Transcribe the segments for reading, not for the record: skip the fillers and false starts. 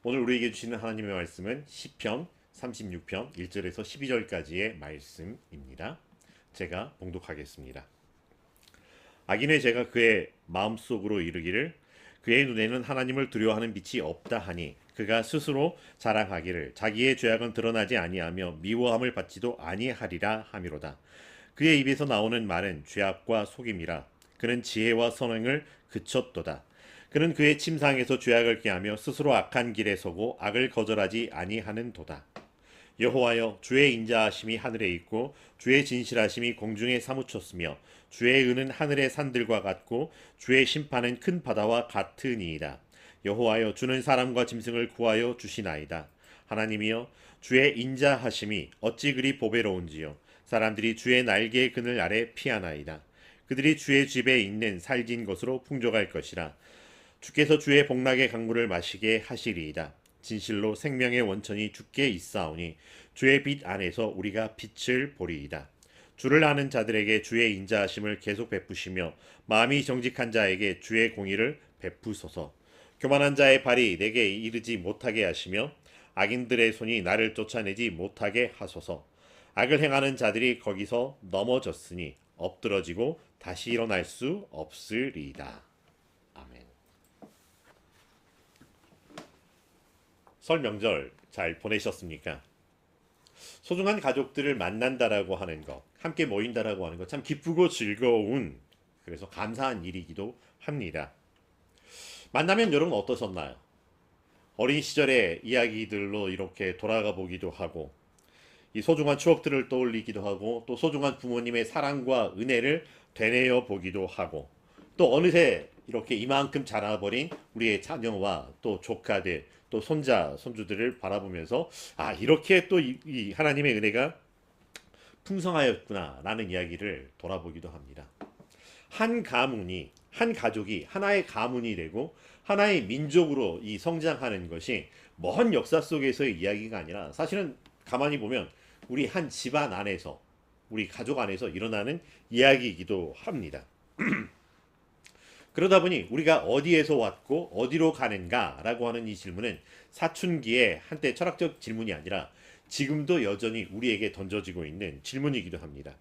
오늘 우리에게 주시는 하나님의 말씀은 시편 36편 1절에서 12절까지의 말씀입니다. 제가 봉독하겠습니다. 악인의 죄가 그의 마음속으로 이르기를 그의 눈에는 하나님을 두려워하는 빛이 없다 하니 그가 스스로 자랑하기를 자기의 죄악은 드러나지 아니하며 미워함을 받지도 아니하리라 하미로다. 그의 입에서 나오는 말은 죄악과 속임이라. 그는 지혜와 선행을 그쳤도다. 그는 그의 침상에서 죄악을 꾀하며 스스로 악한 길에 서고 악을 거절하지 아니하는 도다. 여호와여, 주의 인자하심이 하늘에 있고 주의 진실하심이 공중에 사무쳤으며 주의 은은 하늘의 산들과 같고 주의 심판은 큰 바다와 같으니이다. 여호와여, 주는 사람과 짐승을 구하여 주시나이다. 하나님이여, 주의 인자하심이 어찌 그리 보배로운지요. 사람들이 주의 날개의 그늘 아래 피하나이다. 그들이 주의 집에 있는 살진 것으로 풍족할 것이라. 주께서 주의 복락의 강물을 마시게 하시리이다. 진실로 생명의 원천이 주께 있사오니 주의 빛 안에서 우리가 빛을 보리이다. 주를 아는 자들에게 주의 인자하심을 계속 베푸시며 마음이 정직한 자에게 주의 공의를 베푸소서. 교만한 자의 발이 내게 이르지 못하게 하시며 악인들의 손이 나를 쫓아내지 못하게 하소서. 악을 행하는 자들이 거기서 넘어졌으니 엎드러지고 다시 일어날 수 없으리이다. 아멘. 설 명절 잘 보내셨습니까? 소중한 가족들을 만난다라고 하는 것, 함께 모인다라고 하는 것 참 기쁘고 즐거운, 그래서 감사한 일이기도 합니다. 만나면 여러분 어떠셨나요? 어린 시절의 이야기들로 이렇게 돌아가 보기도 하고, 이 소중한 추억들을 떠올리기도 하고, 또 소중한 부모님의 사랑과 은혜를 되뇌어 보기도 하고, 또 어느새 이렇게 이만큼 자라버린 우리의 자녀와 또 조카들, 또 손자, 손주들을 바라보면서 이렇게 또 이 하나님의 은혜가 풍성하였구나라는 이야기를 돌아보기도 합니다. 한 가문이, 한 가족이 하나의 가문이 되고 하나의 민족으로 이 성장하는 것이 먼 역사 속에서의 이야기가 아니라 사실은 가만히 보면 우리 한 집안 안에서, 우리 가족 안에서 일어나는 이야기이기도 합니다. 그러다 보니 우리가 어디에서 왔고 어디로 가는가라고 하는 이 질문은 사춘기의 한때 철학적 질문이 아니라 지금도 여전히 우리에게 던져지고 있는 질문이기도 합니다.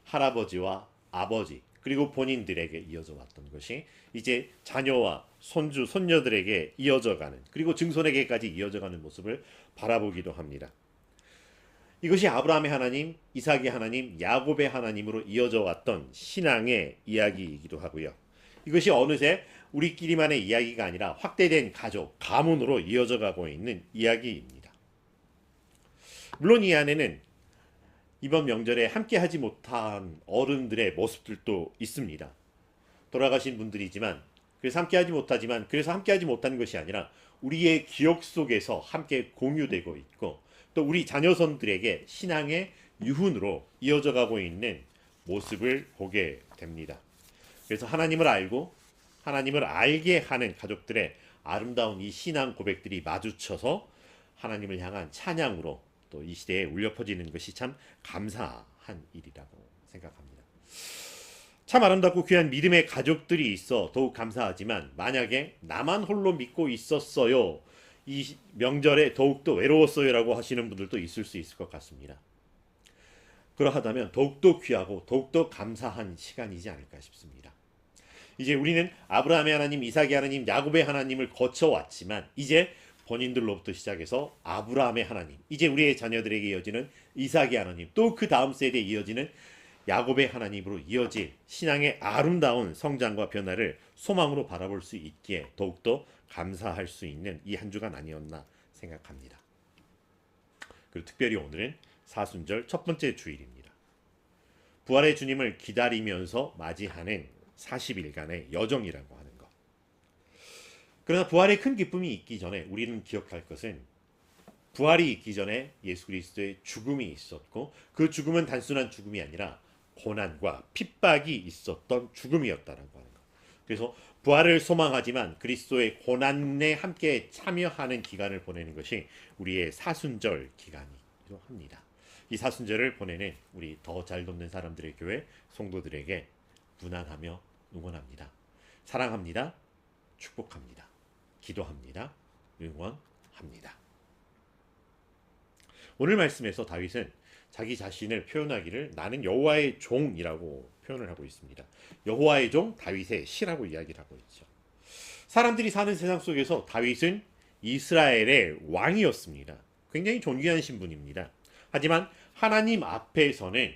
할아버지와 아버지 그리고 본인들에게 이어져 왔던 것이 이제 자녀와 손주, 손녀들에게 이어져가는, 그리고 증손에게까지 이어져가는 모습을 바라보기도 합니다. 이것이 아브라함의 하나님, 이삭의 하나님, 야곱의 하나님으로 이어져 왔던 신앙의 이야기이기도 하고요. 이것이 어느새 우리끼리만의 이야기가 아니라 확대된 가족, 가문으로 이어져 가고 있는 이야기입니다. 물론 이 안에는 이번 명절에 함께 하지 못한 어른들의 모습들도 있습니다. 돌아가신 분들이지만, 그래서 함께하지 못하지만, 그래서 함께하지 못하는 것이 아니라 우리의 기억 속에서 함께 공유되고 있고, 또 우리 자녀손들에게 신앙의 유훈으로 이어져 가고 있는 모습을 보게 됩니다. 그래서 하나님을 알고 하나님을 알게 하는 가족들의 아름다운 이 신앙 고백들이 마주쳐서 하나님을 향한 찬양으로 또 이 시대에 울려 퍼지는 것이 참 감사한 일이라고 생각합니다. 참 아름답고 귀한 믿음의 가족들이 있어 더욱 감사하지만, 만약에 나만 홀로 믿고 있었어요, 이 명절에 더욱더 외로웠어요라고 하시는 분들도 있을 수 있을 것 같습니다. 그러하다면 더욱더 귀하고 더욱더 감사한 시간이지 않을까 싶습니다. 이제 우리는 아브라함의 하나님, 이삭의 하나님, 야곱의 하나님을 거쳐왔지만 이제 본인들로부터 시작해서 아브라함의 하나님, 이제 우리의 자녀들에게 이어지는 이삭의 하나님, 또 그 다음 세대에 이어지는 야곱의 하나님으로 이어질 신앙의 아름다운 성장과 변화를 소망으로 바라볼 수 있기에 더욱더 감사할 수 있는 이 한 주간 아니었나 생각합니다. 그리고 특별히 오늘은 사순절 첫 번째 주일입니다. 부활의 주님을 기다리면서 맞이하는 40일간의 여정이라고 하는 것. 그러나 부활의 큰 기쁨이 있기 전에 우리는 기억할 것은, 부활이 있기 전에 예수 그리스도의 죽음이 있었고, 그 죽음은 단순한 죽음이 아니라 고난과 핍박이 있었던 죽음이었다는 것. 그래서 부활을 소망하지만 그리스도의 고난에 함께 참여하는 기간을 보내는 것이 우리의 사순절 기간이기도 합니다. 이 사순절을 보내는 우리 더 잘 돕는 사람들의 교회 성도들에게 무난하며 응원합니다. 사랑합니다. 축복합니다. 기도합니다. 응원합니다. 오늘 말씀에서 다윗은 자기 자신을 표현하기를 나는 여호와의 종이라고 표현을 하고 있습니다. 여호와의 종 다윗의 시라고 이야기를 하고 있죠. 사람들이 사는 세상 속에서 다윗은 이스라엘의 왕이었습니다. 굉장히 존귀한 신분입니다. 하지만 하나님 앞에서는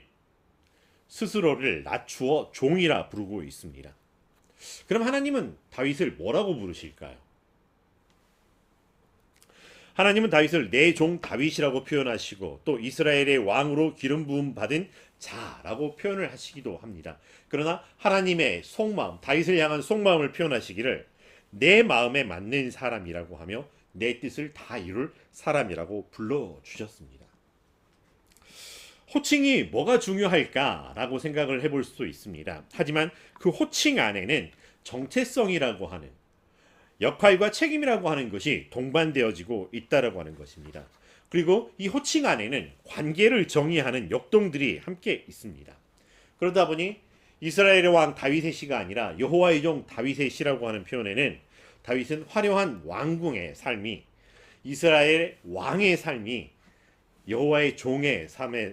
스스로를 낮추어 종이라 부르고 있습니다. 그럼 하나님은 다윗을 뭐라고 부르실까요? 하나님은 다윗을 내 종 다윗이라고 표현하시고 또 이스라엘의 왕으로 기름 부음 받은 자라고 표현을 하시기도 합니다. 그러나 하나님의 속마음, 다윗을 향한 속마음을 표현하시기를 내 마음에 맞는 사람이라고 하며 내 뜻을 다 이룰 사람이라고 불러주셨습니다. 호칭이 뭐가 중요할까라고 생각을 해볼 수도 있습니다. 하지만 그 호칭 안에는 정체성이라고 하는 역할과 책임이라고 하는 것이 동반되어지고 있다라고 하는 것입니다. 그리고 이 호칭 안에는 관계를 정의하는 역동들이 함께 있습니다. 그러다 보니 이스라엘의 왕 다윗의 시가 아니라 여호와의 종 다윗의 시라고 하는 표현에는 다윗은 화려한 왕궁의 삶이 이스라엘 왕의 삶이 여호와의 종의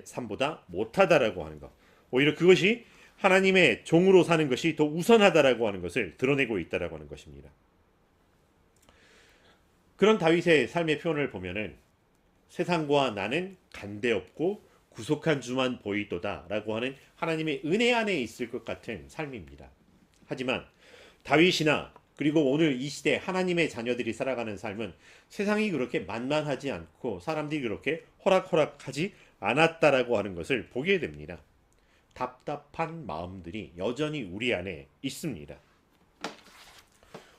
삶보다 못하다라고 하는 것, 오히려 그것이 하나님의 종으로 사는 것이 더 우선하다라고 하는 것을 드러내고 있다라고 하는 것입니다. 그런 다윗의 삶의 표현을 보면은 세상과 나는 간대없고 구속한 주만 보이도다라고 하는 하나님의 은혜 안에 있을 것 같은 삶입니다. 하지만 다윗이나 그리고 오늘 이 시대 하나님의 자녀들이 살아가는 삶은 세상이 그렇게 만만하지 않고 사람들이 그렇게 호락호락하지 않았다라고 하는 것을 보게 됩니다. 답답한 마음들이 여전히 우리 안에 있습니다.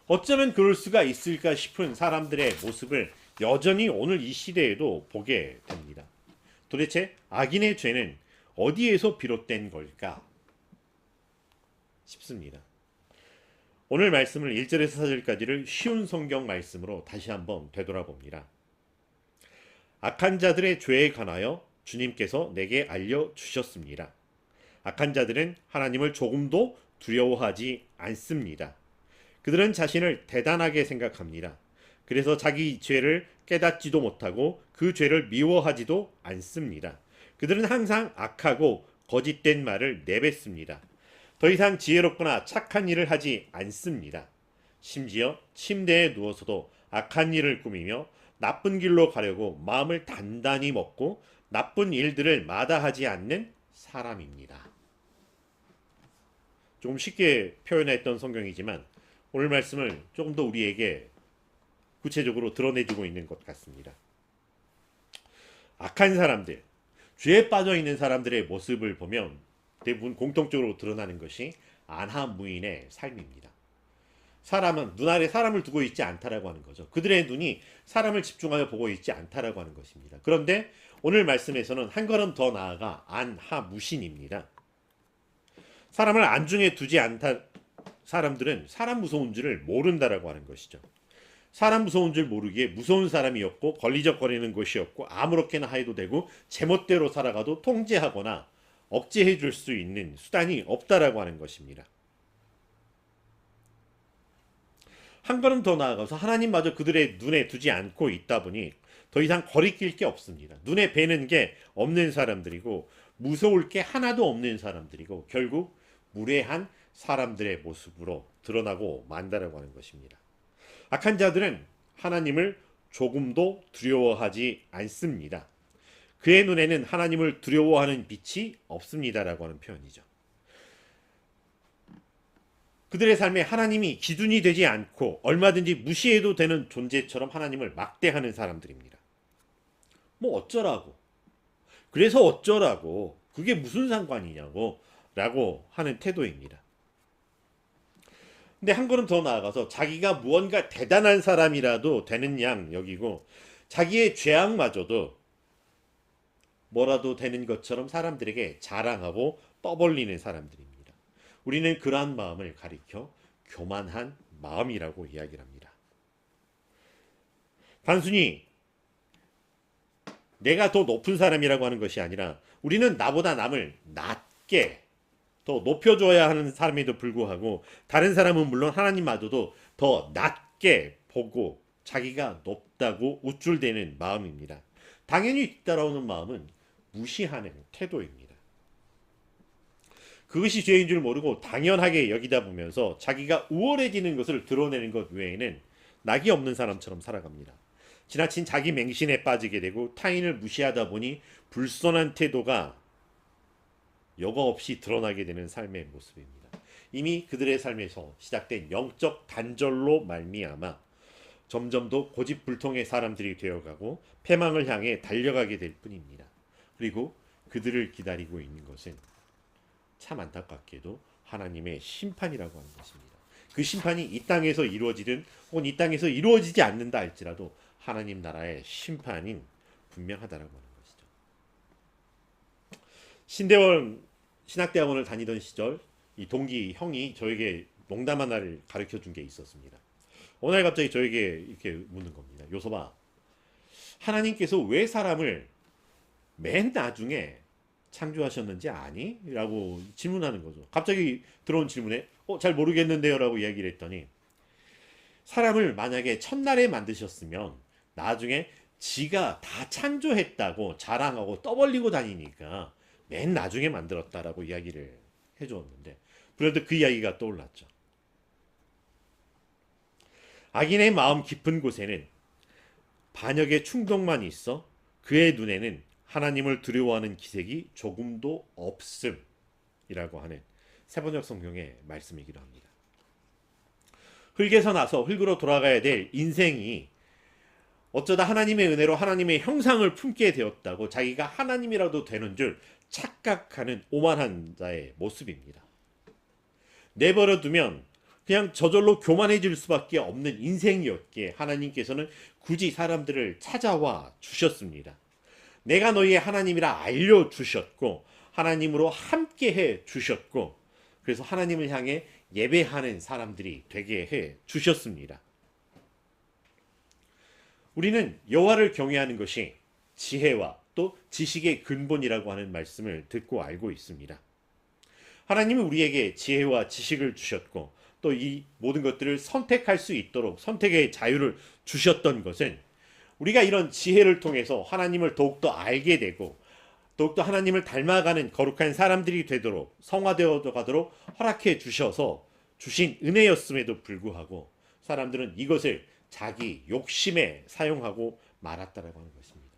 어쩌면 그럴 수가 있을까 싶은 사람들의 모습을 여전히 오늘 이 시대에도 보게 됩니다. 도대체 악인의 죄는 어디에서 비롯된 걸까 싶습니다. 오늘 말씀을 1절에서 4절까지를 쉬운 성경 말씀으로 다시 한번 되돌아봅니다. 악한 자들의 죄에 관하여 주님께서 내게 알려주셨습니다. 악한 자들은 하나님을 조금도 두려워하지 않습니다. 그들은 자신을 대단하게 생각합니다. 그래서 자기 죄를 깨닫지도 못하고 그 죄를 미워하지도 않습니다. 그들은 항상 악하고 거짓된 말을 내뱉습니다. 더 이상 지혜롭거나 착한 일을 하지 않습니다. 심지어 침대에 누워서도 악한 일을 꾸미며 나쁜 길로 가려고 마음을 단단히 먹고 나쁜 일들을 마다하지 않는 사람입니다. 조금 쉽게 표현했던 성경이지만 오늘 말씀을 조금 더 우리에게 구체적으로 드러내주고 있는 것 같습니다. 악한 사람들, 죄에 빠져 있는 사람들의 모습을 보면 대부분 공통적으로 드러나는 것이 안하무인의 삶입니다. 사람은 눈 아래 사람을 두고 있지 않다라고 하는 거죠. 그들의 눈이 사람을 집중하여 보고 있지 않다라고 하는 것입니다. 그런데 오늘 말씀에서는 한 걸음 더 나아가 안하무신입니다. 사람을 안중에 두지 않다. 사람들은 사람 무서운 줄을 모른다라고 하는 것이죠. 사람 무서운 줄 모르기에 무서운 사람이었고 걸리적거리는 것이었고 아무렇게나 해도 되고 제멋대로 살아가도 통제하거나 억제해 줄 수 있는 수단이 없다라고 하는 것입니다. 한 걸음 더 나아가서 하나님마저 그들의 눈에 두지 않고 있다 보니 더 이상 거리낄 게 없습니다. 눈에 뵈는 게 없는 사람들이고 무서울 게 하나도 없는 사람들이고 결국 무례한 사람들의 모습으로 드러나고 만다라고 하는 것입니다. 악한 자들은 하나님을 조금도 두려워하지 않습니다. 그의 눈에는 하나님을 두려워하는 빛이 없습니다라고 하는 표현이죠. 그들의 삶에 하나님이 기준이 되지 않고 얼마든지 무시해도 되는 존재처럼 하나님을 막대하는 사람들입니다. 뭐 어쩌라고, 그래서 어쩌라고, 그게 무슨 상관이냐고 라고 하는 태도입니다. 근데 한 걸음 더 나아가서 자기가 무언가 대단한 사람이라도 되는 양 여기고 자기의 죄악마저도 뭐라도 되는 것처럼 사람들에게 자랑하고 떠벌리는 사람들입니다. 우리는 그러한 마음을 가리켜 교만한 마음이라고 이야기를 합니다. 단순히 내가 더 높은 사람이라고 하는 것이 아니라 우리는 나보다 남을 낮게 더 높여줘야 하는 사람에도 불구하고 다른 사람은 물론 하나님마저도 더 낮게 보고 자기가 높다고 우쭐대는 마음입니다. 당연히 뒤따라오는 마음은 무시하는 태도입니다. 그것이 죄인 줄 모르고 당연하게 여기다 보면서 자기가 우월해지는 것을 드러내는 것 외에는 낙이 없는 사람처럼 살아갑니다. 지나친 자기 맹신에 빠지게 되고 타인을 무시하다 보니 불손한 태도가 여과 없이 드러나게 되는 삶의 모습입니다. 이미 그들의 삶에서 시작된 영적 단절로 말미암아 점점 더 고집불통의 사람들이 되어가고 패망을 향해 달려가게 될 뿐입니다. 그리고 그들을 기다리고 있는 것은 참 안타깝게도 하나님의 심판이라고 하는 것입니다. 그 심판이 이 땅에서 이루어지든 혹은 이 땅에서 이루어지지 않는다 할지라도 하나님 나라의 심판인 분명하다라고 하는 것이죠. 신대원 신학대학원을 다니던 시절 이 동기 형이 저에게 농담 하나를 가르쳐 준 게 있었습니다. 어느 날 갑자기 저에게 이렇게 묻는 겁니다. 요소봐, 하나님께서 왜 사람을 맨 나중에 창조하셨는지 아니? 라고 질문하는 거죠. 갑자기 들어온 질문에 잘 모르겠는데요 라고 이야기를 했더니, 사람을 만약에 첫날에 만드셨으면 나중에 지가 다 창조했다고 자랑하고 떠벌리고 다니니까 맨 나중에 만들었다라고 이야기를 해주었는데, 그런데 그 이야기가 떠올랐죠. 악인의 마음 깊은 곳에는 반역의 충동만 있어 그의 눈에는 하나님을 두려워하는 기색이 조금도 없음이라고 하는 세번역 성경의 말씀이기도 합니다. 흙에서 나서 흙으로 돌아가야 될 인생이 어쩌다 하나님의 은혜로 하나님의 형상을 품게 되었다고 자기가 하나님이라도 되는 줄 착각하는 오만한 자의 모습입니다. 내버려 두면 그냥 저절로 교만해질 수밖에 없는 인생이었기에 하나님께서는 굳이 사람들을 찾아와 주셨습니다. 내가 너희의 하나님이라 알려주셨고 하나님으로 함께해 주셨고, 그래서 하나님을 향해 예배하는 사람들이 되게 해 주셨습니다. 우리는 여호와를 경외하는 것이 지혜와 또 지식의 근본이라고 하는 말씀을 듣고 알고 있습니다. 하나님은 우리에게 지혜와 지식을 주셨고 또 이 모든 것들을 선택할 수 있도록 선택의 자유를 주셨던 것은 우리가 이런 지혜를 통해서 하나님을 더욱더 알게 되고 더욱더 하나님을 닮아가는 거룩한 사람들이 되도록 성화되어 가도록 허락해 주셔서 주신 은혜였음에도 불구하고 사람들은 이것을 자기 욕심에 사용하고 말았다라고 하는 것입니다.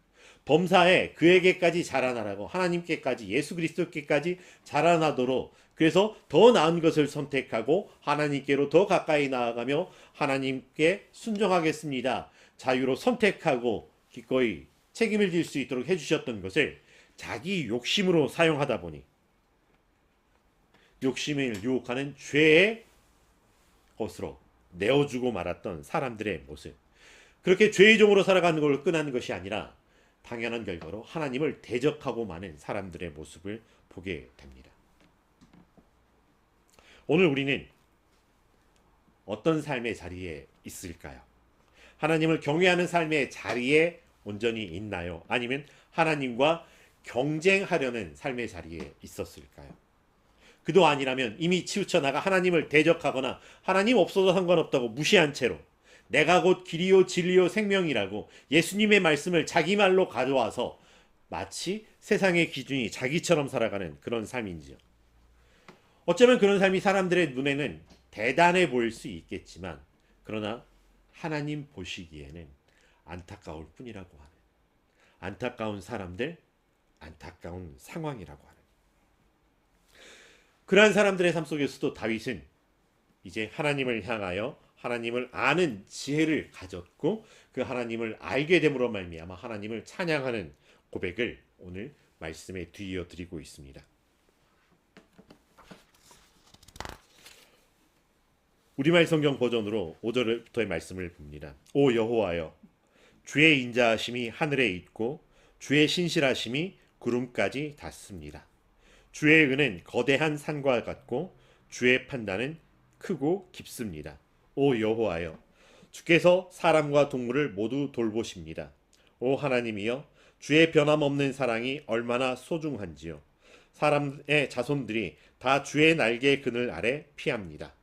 범사에 그에게까지 자라나라고, 하나님께까지, 예수 그리스도께까지 자라나도록, 그래서 더 나은 것을 선택하고 하나님께로 더 가까이 나아가며 하나님께 순종하겠습니다, 자유로 선택하고 기꺼이 책임을 질 수 있도록 해주셨던 것을 자기 욕심으로 사용하다 보니 욕심을 유혹하는 죄의 것으로 내어주고 말았던 사람들의 모습, 그렇게 죄의 종으로 살아가는 걸 끝나는 것이 아니라 당연한 결과로 하나님을 대적하고 마는 사람들의 모습을 보게 됩니다. 오늘 우리는 어떤 삶의 자리에 있을까요? 하나님을 경외하는 삶의 자리에 온전히 있나요? 아니면 하나님과 경쟁하려는 삶의 자리에 있었을까요? 그도 아니라면 이미 치우쳐 나가 하나님을 대적하거나 하나님 없어도 상관없다고 무시한 채로 내가 곧 길이요 진리요 생명이라고 예수님의 말씀을 자기 말로 가져와서 마치 세상의 기준이 자기처럼 살아가는 그런 삶인지요. 어쩌면 그런 삶이 사람들의 눈에는 대단해 보일 수 있겠지만 그러나 하나님 보시기에는 안타까울 뿐이라고 하는, 안타까운 사람들, 안타까운 상황이라고 하는, 그러한 사람들의 삶 속에서도 다윗은 이제 하나님을 향하여 하나님을 아는 지혜를 가졌고 그 하나님을 알게 됨으로 말미암아 하나님을 찬양하는 고백을 오늘 말씀에 뒤이어 드리고 있습니다. 우리말 성경 버전으로 5절부터의 말씀을 봅니다. 오 여호와여, 주의 인자하심이 하늘에 있고 주의 신실하심이 구름까지 닿습니다. 주의 은은 거대한 산과 같고 주의 판단은 크고 깊습니다. 오 여호와여, 주께서 사람과 동물을 모두 돌보십니다. 오 하나님이여, 주의 변함없는 사랑이 얼마나 소중한지요. 사람의 자손들이 다 주의 날개 그늘 아래 피합니다.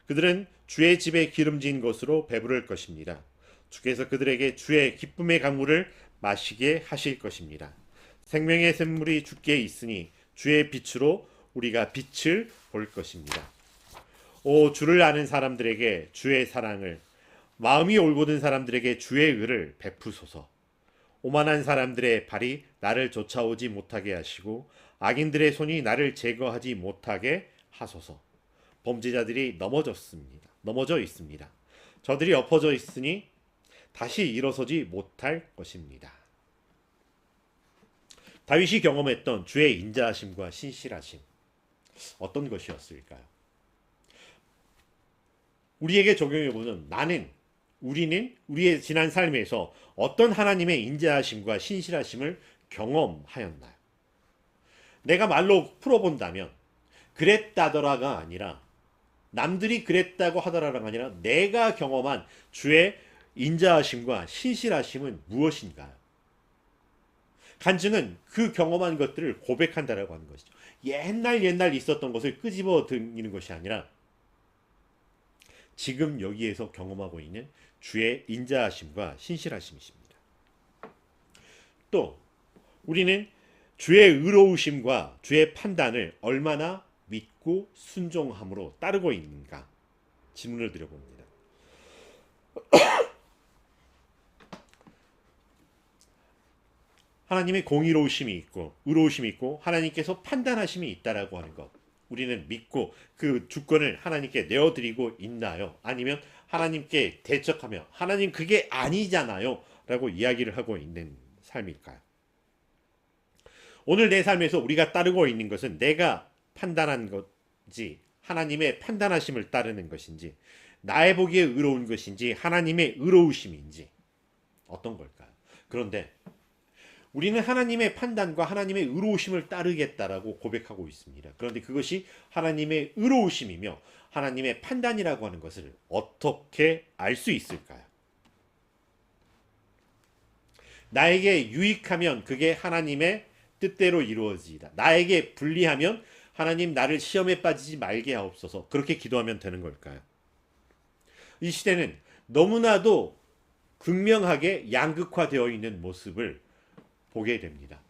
그들은 주의 집에 기름진 것으로 배부를 것입니다. 주께서 그들에게 주의 기쁨의 강물을 마시게 하실 것입니다. 생명의 샘물이 주께 있으니 주의 빛으로 우리가 빛을 볼 것입니다. 오 주를 아는 사람들에게 주의 사랑을, 마음이 올곧은 사람들에게 주의 의를 베푸소서. 오만한 사람들의 발이 나를 쫓아오지 못하게 하시고 악인들의 손이 나를 제거하지 못하게 하소서. 범죄자들이 넘어져 있습니다. 저들이 엎어져 있으니 다시 일어서지 못할 것입니다. 다윗이 경험했던 주의 인자하심과 신실하심, 어떤 것이었을까요? 우리에게 적용해보는 우리는 우리의 지난 삶에서 어떤 하나님의 인자하심과 신실하심을 경험하였나요? 내가 말로 풀어본다면 그랬다더라가 아니라, 남들이 그랬다고 하더라가 아니라 내가 경험한 주의 인자하심과 신실하심은 무엇인가요? 간증은 그 경험한 것들을 고백한다라고 하는 것이죠. 옛날 있었던 것을 끄집어 들이는 것이 아니라 지금 여기에서 경험하고 있는 주의 인자하심과 신실하심이십니다. 또 우리는 주의 의로우심과 주의 판단을 얼마나 믿고 순종함으로 따르고 있는가 질문을 드려봅니다. 하나님의 공의로우심이 있고 의로우심이 있고 하나님께서 판단하심이 있다라고 하는 것, 우리는 믿고 그 주권을 하나님께 내어드리고 있나요? 아니면 하나님께 대적하며 하나님 그게 아니잖아요 라고 이야기를 하고 있는 삶일까요? 오늘 내 삶에서 우리가 따르고 있는 것은 내가 판단한 것인지 하나님의 판단하심을 따르는 것인지, 나의 보기에 의로운 것인지 하나님의 의로우심인지 어떤 걸까요? 그런데 우리는 하나님의 판단과 하나님의 의로우심을 따르겠다라고 고백하고 있습니다. 그런데 그것이 하나님의 의로우심이며 하나님의 판단이라고 하는 것을 어떻게 알 수 있을까요? 나에게 유익하면 그게 하나님의 뜻대로 이루어지이다. 나에게 불리하면 하나님 나를 시험에 빠지지 말게 하옵소서. 그렇게 기도하면 되는 걸까요? 이 시대는 너무나도 극명하게 양극화되어 있는 모습을 보게 됩니다.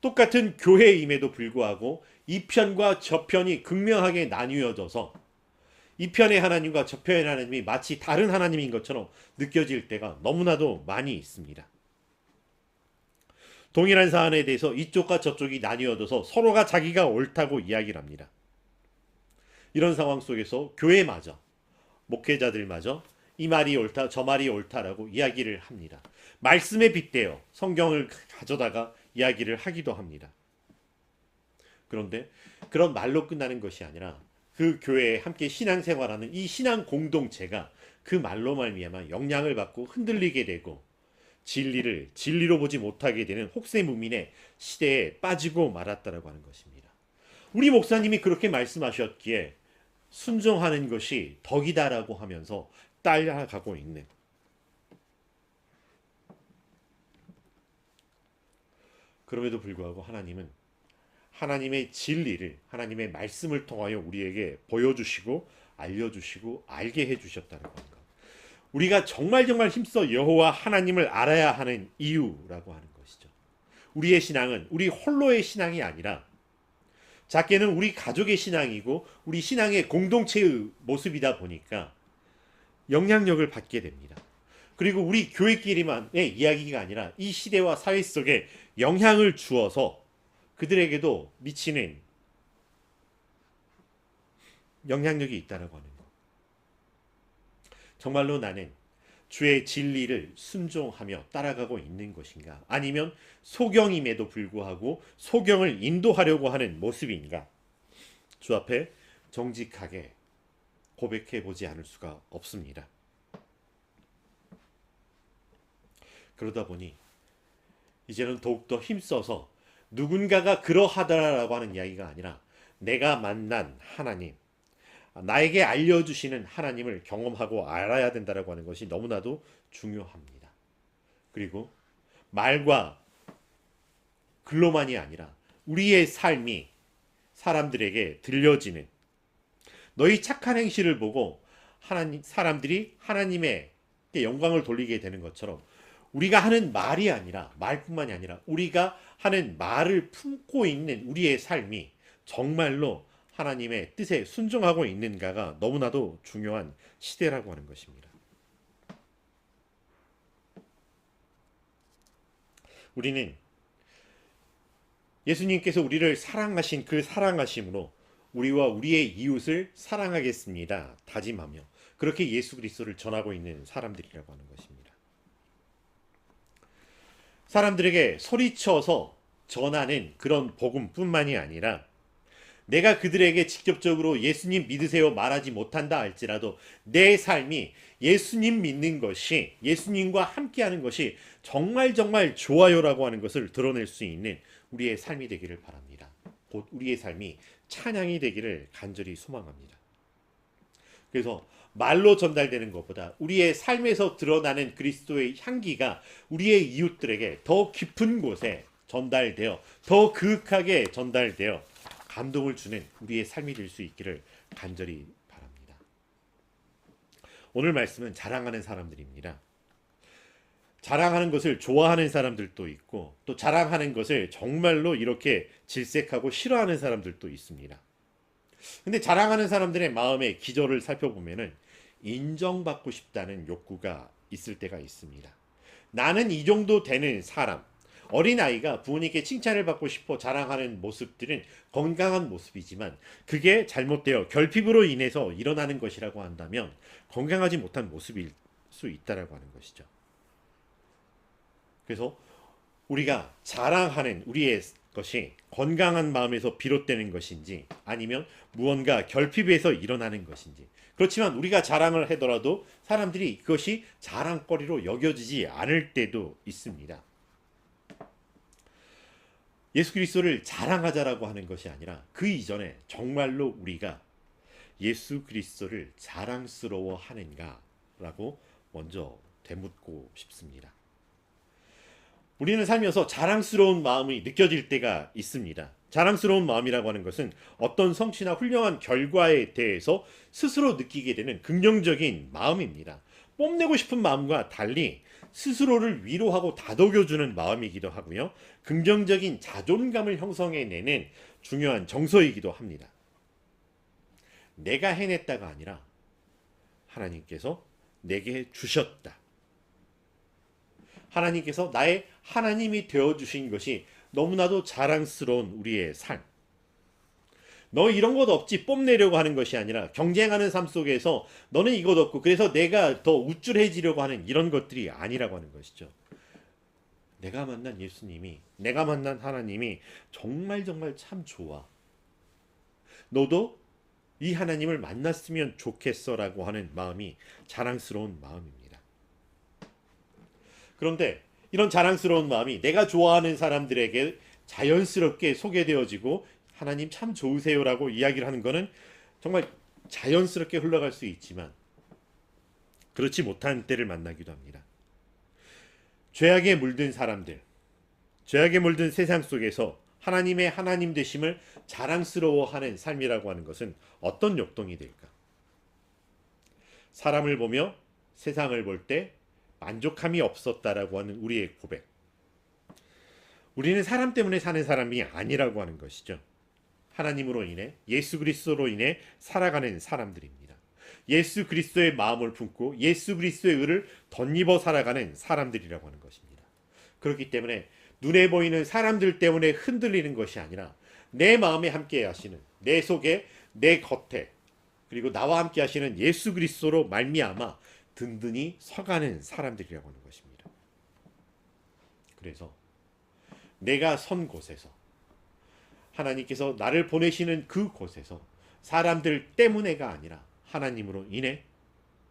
똑같은 교회임에도 불구하고 이 편과 저 편이 극명하게 나뉘어져서 이 편의 하나님과 저 편의 하나님이 마치 다른 하나님인 것처럼 느껴질 때가 너무나도 많이 있습니다. 동일한 사안에 대해서 이쪽과 저쪽이 나뉘어져서 서로가 자기가 옳다고 이야기를 합니다. 이런 상황 속에서 교회마저, 목회자들마저 이 말이 옳다 저 말이 옳다라고 이야기를 합니다. 말씀에 빗대어 성경을 가져다가 이야기를 하기도 합니다. 그런데 그런 말로 끝나는 것이 아니라 그 교회에 함께 신앙생활하는 이 신앙 공동체가 그 말로 말미암아 영향을 받고 흔들리게 되고 진리를 진리로 보지 못하게 되는 혹세무민의 시대에 빠지고 말았다라고 하는 것입니다. 우리 목사님이 그렇게 말씀하셨기에 순종하는 것이 덕이다라고 하면서 따라가고 있는, 그럼에도 불구하고 하나님은 하나님의 진리를, 하나님의 말씀을 통하여 우리에게 보여주시고 알려주시고 알게 해주셨다는 겁니다. 우리가 정말 힘써 여호와 하나님을 알아야 하는 이유라고 하는 것이죠. 우리의 신앙은 우리 홀로의 신앙이 아니라 작게는 우리 가족의 신앙이고 우리 신앙의 공동체의 모습이다 보니까 영향력을 받게 됩니다. 그리고 우리 교회끼리만의 이야기가 아니라 이 시대와 사회 속에 영향을 주어서 그들에게도 미치는 영향력이 있다라고 하는 것. 정말로 나는 주의 진리를 순종하며 따라가고 있는 것인가? 아니면 소경임에도 불구하고 소경을 인도하려고 하는 모습인가? 주 앞에 정직하게 고백해 보지 않을 수가 없습니다. 그러다 보니 이제는 더욱더 힘써서 누군가가 그러하더라라고 하는 이야기가 아니라 내가 만난 하나님, 나에게 알려주시는 하나님을 경험하고 알아야 된다라고 하는 것이 너무나도 중요합니다. 그리고 말과 글로만이 아니라 우리의 삶이 사람들에게 들려지는, 너희 착한 행실을 보고 사람들이 하나님의 영광을 돌리게 되는 것처럼 우리가 하는 말이 아니라 말뿐만이 아니라 우리가 하는 말을 품고 있는 우리의 삶이 정말로 하나님의 뜻에 순종하고 있는가가 너무나도 중요한 시대라고 하는 것입니다. 우리는 예수님께서 우리를 사랑하신 그 사랑하심으로 우리와 우리의 이웃을 사랑하겠습니다 다짐하며 그렇게 예수 그리스도를 전하고 있는 사람들이라고 하는 것입니다. 사람들에게 소리쳐서 전하는 그런 복음뿐만이 아니라 내가 그들에게 직접적으로 예수님 믿으세요 말하지 못한다 할지라도 내 삶이 예수님 믿는 것이 예수님과 함께하는 것이 정말 좋아요라고 하는 것을 드러낼 수 있는 우리의 삶이 되기를 바랍니다. 곧 우리의 삶이 찬양이 되기를 간절히 소망합니다. 그래서 말로 전달되는 것보다 우리의 삶에서 드러나는 그리스도의 향기가 우리의 이웃들에게 더 깊은 곳에 전달되어 더 그윽하게 전달되어 감동을 주는 우리의 삶이 될 수 있기를 간절히 바랍니다. 오늘 말씀은 자랑하는 사람들입니다. 자랑하는 것을 좋아하는 사람들도 있고 또 자랑하는 것을 정말로 이렇게 질색하고 싫어하는 사람들도 있습니다. 근데 자랑하는 사람들의 마음의 기저를 살펴보면은 인정받고 싶다는 욕구가 있을 때가 있습니다. 나는 이 정도 되는 사람, 어린아이가 부모님께 칭찬을 받고 싶어 자랑하는 모습들은 건강한 모습이지만 그게 잘못되어 결핍으로 인해서 일어나는 것이라고 한다면 건강하지 못한 모습일 수 있다라고 하는 것이죠. 그래서 우리가 자랑하는 우리의 것이 건강한 마음에서 비롯되는 것인지 아니면 무언가 결핍에서 일어나는 것인지 그렇지만 우리가 자랑을 하더라도 사람들이 그것이 자랑거리로 여겨지지 않을 때도 있습니다. 예수 그리스도를 자랑하자라고 하는 것이 아니라 그 이전에 정말로 우리가 예수 그리스도를 자랑스러워 하는가라고 먼저 되묻고 싶습니다. 우리는 살면서 자랑스러운 마음이 느껴질 때가 있습니다. 자랑스러운 마음이라고 하는 것은 어떤 성취나 훌륭한 결과에 대해서 스스로 느끼게 되는 긍정적인 마음입니다. 뽐내고 싶은 마음과 달리 스스로를 위로하고 다독여주는 마음이기도 하고요. 긍정적인 자존감을 형성해내는 중요한 정서이기도 합니다. 내가 해냈다가 아니라 하나님께서 내게 주셨다. 하나님께서 나의 하나님이 되어주신 것이 너무나도 자랑스러운 우리의 삶. 너 이런 것 없지 뽐내려고 하는 것이 아니라 경쟁하는 삶 속에서 너는 이것 없고 그래서 내가 더 우쭐해지려고 하는 이런 것들이 아니라고 하는 것이죠. 내가 만난 예수님이 내가 만난 하나님이 정말 참 좋아. 너도 이 하나님을 만났으면 좋겠어라고 하는 마음이 자랑스러운 마음입니다. 그런데 이런 자랑스러운 마음이 내가 좋아하는 사람들에게 자연스럽게 소개되어지고 하나님 참 좋으세요라고 이야기를 하는 것은 정말 자연스럽게 흘러갈 수 있지만 그렇지 못한 때를 만나기도 합니다. 죄악에 물든 사람들, 죄악에 물든 세상 속에서 하나님의 하나님 되심을 자랑스러워하는 삶이라고 하는 것은 어떤 역동이 될까? 사람을 보며 세상을 볼 때 만족함이 없었다라고 하는 우리의 고백. 우리는 사람 때문에 사는 사람이 아니라고 하는 것이죠. 하나님으로 인해 예수 그리스도로 인해 살아가는 사람들입니다. 예수 그리스도의 마음을 품고 예수 그리스도의 의를 덧입어 살아가는 사람들이라고 하는 것입니다. 그렇기 때문에 눈에 보이는 사람들 때문에 흔들리는 것이 아니라 내 마음에 함께 하시는 내 속에 내 겉에 그리고 나와 함께 하시는 예수 그리스도로 말미암아 든든히 서가는 사람들이라고 하는 것입니다. 그래서 내가 선 곳에서 하나님께서 나를 보내시는 그 곳에서 사람들 때문에가 아니라 하나님으로 인해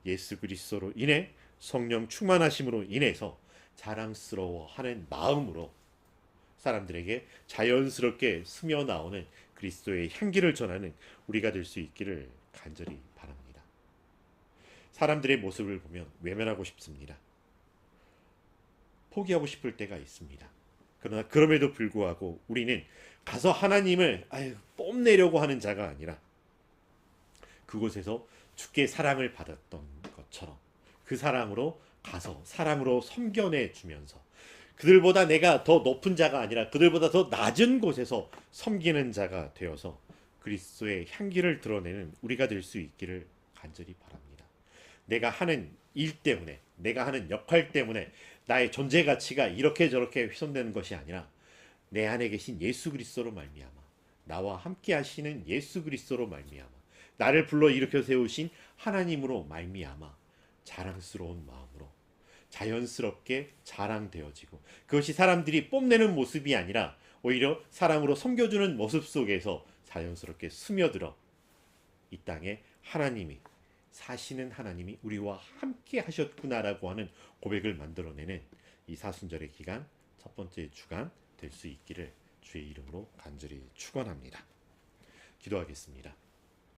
예수 그리스도로 인해 성령 충만하심으로 인해서 자랑스러워하는 마음으로 사람들에게 자연스럽게 스며 나오는 그리스도의 향기를 전하는 우리가 될 수 있기를 간절히 바랍니다. 사람들의 모습을 보면 외면하고 싶습니다. 포기하고 싶을 때가 있습니다. 그러나 그럼에도 불구하고 우리는 가서 하나님을 뽐내려고 하는 자가 아니라 그곳에서 주께 사랑을 받았던 것처럼 그 사랑으로 가서 사랑으로 섬겨내 주면서 그들보다 내가 더 높은 자가 아니라 그들보다 더 낮은 곳에서 섬기는 자가 되어서 그리스도의 향기를 드러내는 우리가 될 수 있기를 간절히 바랍니다. 내가 하는 일 때문에, 내가 하는 역할 때문에 나의 존재 가치가 이렇게 저렇게 훼손되는 것이 아니라 내 안에 계신 예수 그리스도로 말미암아, 나와 함께 하시는 예수 그리스도로 말미암아, 나를 불러 일으켜 세우신 하나님으로 말미암아 자랑스러운 마음으로 자연스럽게 자랑되어지고, 그것이 사람들이 뽐내는 모습이 아니라 오히려 사랑으로 섬겨주는 모습 속에서 자연스럽게 스며들어 이 땅에 하나님이, 사시는 하나님이 우리와 함께 하셨구나라고 하는 고백을 만들어내는 이 사순절의 기간 첫 번째 주간 될 수 있기를 주의 이름으로 간절히 축원합니다. 기도하겠습니다.